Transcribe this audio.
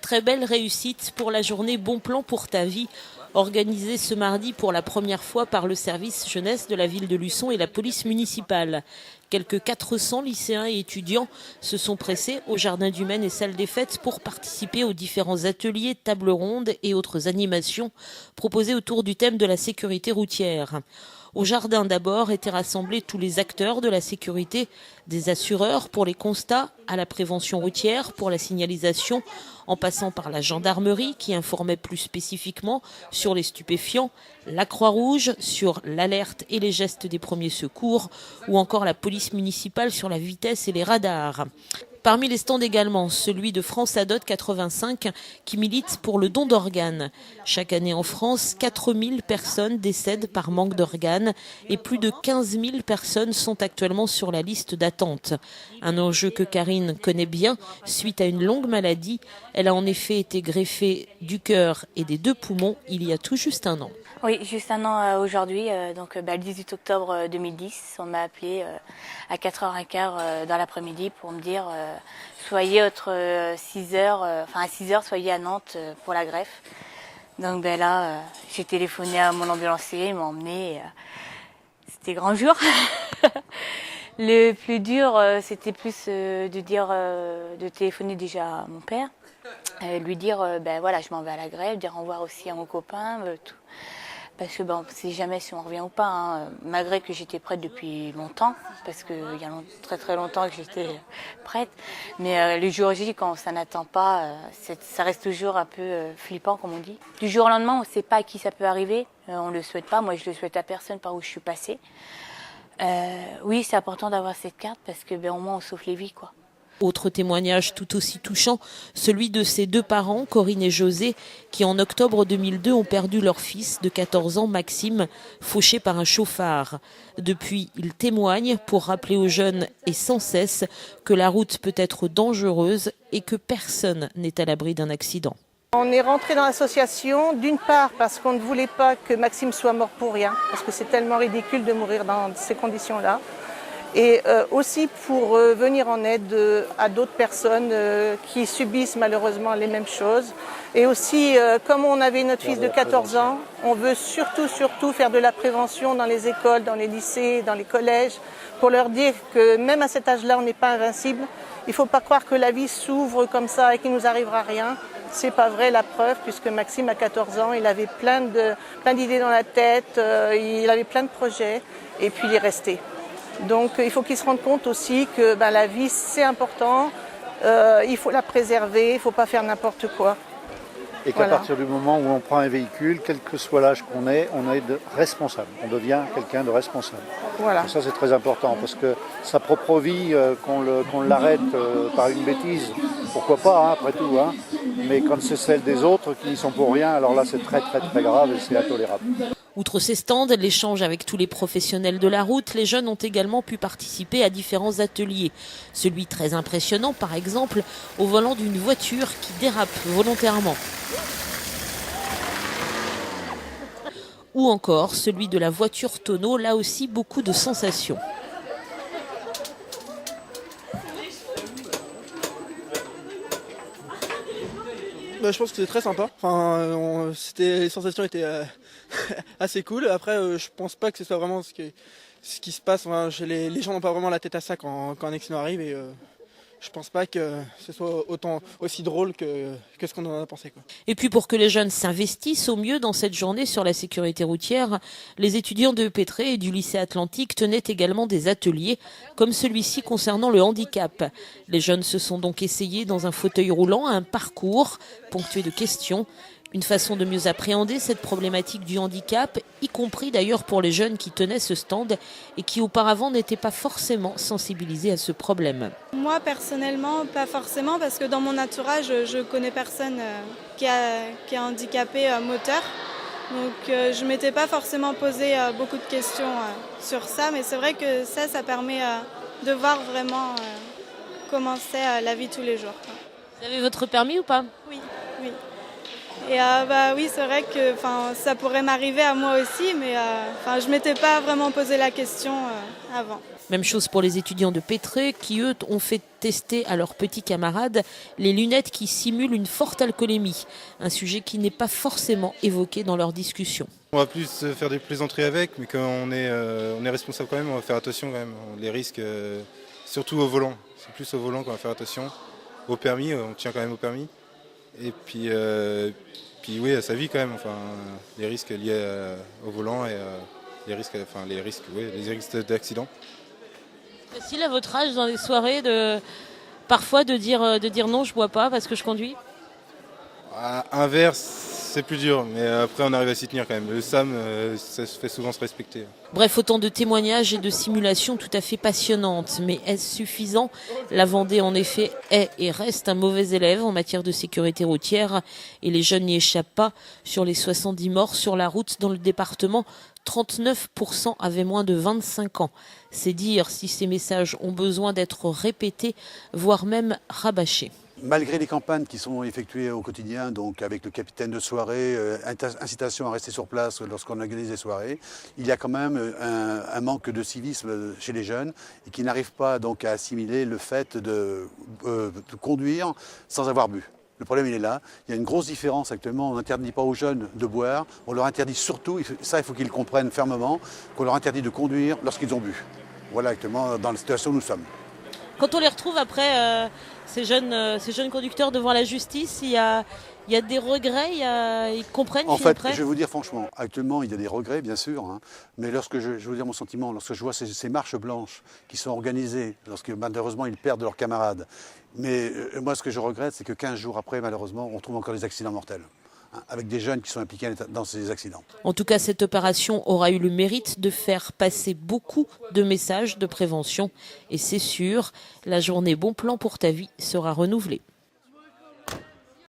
Très belle réussite pour la journée Bon Plan pour ta vie, organisée ce mardi pour la première fois par le service jeunesse de la ville de Luçon et la police municipale. Quelques 400 lycéens et étudiants se sont pressés au Jardin du Maine et salle des fêtes pour participer aux différents ateliers, tables rondes et autres animations proposées autour du thème de la sécurité routière. Au jardin d'abord étaient rassemblés tous les acteurs de la sécurité, des assureurs pour les constats, à la prévention routière pour la signalisation, en passant par la gendarmerie qui informait plus spécifiquement sur les stupéfiants, la Croix-Rouge sur l'alerte et les gestes des premiers secours, ou encore la police municipale sur la vitesse et les radars. Parmi les stands également, celui de France Adot 85 qui milite pour le don d'organes. Chaque année en France, 4000 personnes décèdent par manque d'organes et plus de 15 000 personnes sont actuellement sur la liste d'attente. Un enjeu que Karine connaît bien suite à une longue maladie. Elle a en effet été greffée du cœur et des 2 poumons il y a tout juste un an. Oui, juste un an aujourd'hui, le 18 octobre 2010, on m'a appelé à 4h15 dans l'après-midi pour me dire soyez entre 6h, à 6h, soyez à Nantes pour la greffe. Donc là, j'ai téléphoné à mon ambulancier, il m'a emmené. C'était grand jour. Le plus dur, c'était plus de téléphoner déjà à mon père, lui dire je m'en vais à la greffe, dire au revoir aussi à mon copain, tout. Parce que on ne sait jamais si on revient ou pas, malgré que j'étais prête depuis longtemps, parce qu'il y a très longtemps que j'étais prête. Mais le jour J, quand ça n'attend pas, ça reste toujours un peu flippant, comme on dit. Du jour au lendemain, on ne sait pas à qui ça peut arriver, on ne le souhaite pas. Moi, je ne le souhaite à personne par où je suis passée. Oui, c'est important d'avoir cette carte, parce que au moins on sauve les vies, quoi. Autre témoignage tout aussi touchant, celui de ses 2 parents, Corinne et José, qui en octobre 2002 ont perdu leur fils de 14 ans, Maxime, fauché par un chauffard. Depuis, ils témoignent pour rappeler aux jeunes et sans cesse que la route peut être dangereuse et que personne n'est à l'abri d'un accident. On est rentré dans l'association d'une part parce qu'on ne voulait pas que Maxime soit mort pour rien, parce que c'est tellement ridicule de mourir dans ces conditions-là. Et aussi pour venir en aide à d'autres personnes qui subissent malheureusement les mêmes choses. Et aussi, comme on avait notre fils de 14 ans, on veut surtout faire de la prévention dans les écoles, dans les lycées, dans les collèges, pour leur dire que même à cet âge-là, on n'est pas invincible. Il ne faut pas croire que la vie s'ouvre comme ça et qu'il ne nous arrivera rien. C'est pas vrai, la preuve, puisque Maxime, à 14 ans, il avait plein d'idées dans la tête, il avait plein de projets, et puis il est resté. Donc il faut qu'ils se rendent compte aussi que la vie c'est important, il faut la préserver, il ne faut pas faire n'importe quoi. Et qu'à partir du moment où on prend un véhicule, quel que soit l'âge qu'on est, on est responsable, on devient quelqu'un de responsable. Voilà. Et ça c'est très important parce que sa propre vie, qu'on l'arrête par une bêtise, pourquoi pas après tout, mais quand c'est celle des autres qui n'y sont pour rien, alors là c'est très grave et c'est intolérable. Outre ces stands, l'échange avec tous les professionnels de la route, les jeunes ont également pu participer à différents ateliers. Celui très impressionnant, par exemple, au volant d'une voiture qui dérape volontairement. Ou encore celui de la voiture tonneau, là aussi beaucoup de sensations. Je pense que c'était très sympa. Les sensations étaient assez cool. Après, je pense pas que ce soit vraiment ce qui se passe. Les gens n'ont pas vraiment la tête à ça quand un accident arrive et je pense pas que ce soit aussi drôle que ce qu'on en a pensé, quoi. Et puis pour que les jeunes s'investissent au mieux dans cette journée sur la sécurité routière, les étudiants de Pétré et du lycée Atlantique tenaient également des ateliers, comme celui-ci concernant le handicap. Les jeunes se sont donc essayés dans un fauteuil roulant à un parcours ponctué de questions. Une façon de mieux appréhender cette problématique du handicap, y compris d'ailleurs pour les jeunes qui tenaient ce stand et qui auparavant n'étaient pas forcément sensibilisés à ce problème. Moi personnellement, pas forcément, parce que dans mon entourage, je connais personne qui est handicapé moteur. Donc je ne m'étais pas forcément posé beaucoup de questions sur ça, mais c'est vrai que ça permet de voir vraiment comment c'est la vie tous les jours. Vous avez votre permis ou pas ? Oui. Et oui, c'est vrai que ça pourrait m'arriver à moi aussi, mais je ne m'étais pas vraiment posé la question avant. Même chose pour les étudiants de Pétré qui, eux, ont fait tester à leurs petits camarades les lunettes qui simulent une forte alcoolémie. Un sujet qui n'est pas forcément évoqué dans leurs discussions. On va plus faire des plaisanteries avec, mais quand on est responsable quand même, on va faire attention quand même. Les risques, surtout au volant. C'est plus au volant qu'on va faire attention. Au permis, on tient quand même au permis. Et puis oui, à sa vie quand même. Les risques liés au volant et les risques d'accident. Facile à votre âge dans les soirées parfois de dire non, je bois pas parce que je conduis? Un verre, c'est plus dur, mais après on arrive à s'y tenir quand même. Le SAM, ça se fait souvent se respecter. Bref, autant de témoignages et de simulations tout à fait passionnantes. Mais est-ce suffisant? La Vendée, en effet, est et reste un mauvais élève en matière de sécurité routière. Et les jeunes n'y échappent pas. Sur les 70 morts sur la route dans le département, 39% avaient moins de 25 ans. C'est dire si ces messages ont besoin d'être répétés, voire même rabâchés. Malgré les campagnes qui sont effectuées au quotidien, donc avec le capitaine de soirée, incitation à rester sur place lorsqu'on organise des soirées, il y a quand même un manque de civisme chez les jeunes et qui n'arrivent pas donc à assimiler le fait de conduire sans avoir bu. Le problème, il est là. Il y a une grosse différence actuellement. On n'interdit pas aux jeunes de boire. On leur interdit surtout, ça il faut qu'ils le comprennent fermement, qu'on leur interdit de conduire lorsqu'ils ont bu. Voilà actuellement dans la situation où nous sommes. Quand on les retrouve après, ces jeunes conducteurs devant la justice, il y a des regrets, ils comprennent En fait, après. je vais vous dire franchement, actuellement il y a des regrets bien sûr, mais lorsque je vais vous dire mon sentiment, lorsque je vois ces marches blanches qui sont organisées, lorsque malheureusement ils perdent leurs camarades, mais moi ce que je regrette c'est que 15 jours après malheureusement on trouve encore des accidents mortels. Avec des jeunes qui sont impliqués dans ces accidents. En tout cas, cette opération aura eu le mérite de faire passer beaucoup de messages de prévention. Et c'est sûr, la journée Bon Plan pour ta vie sera renouvelée.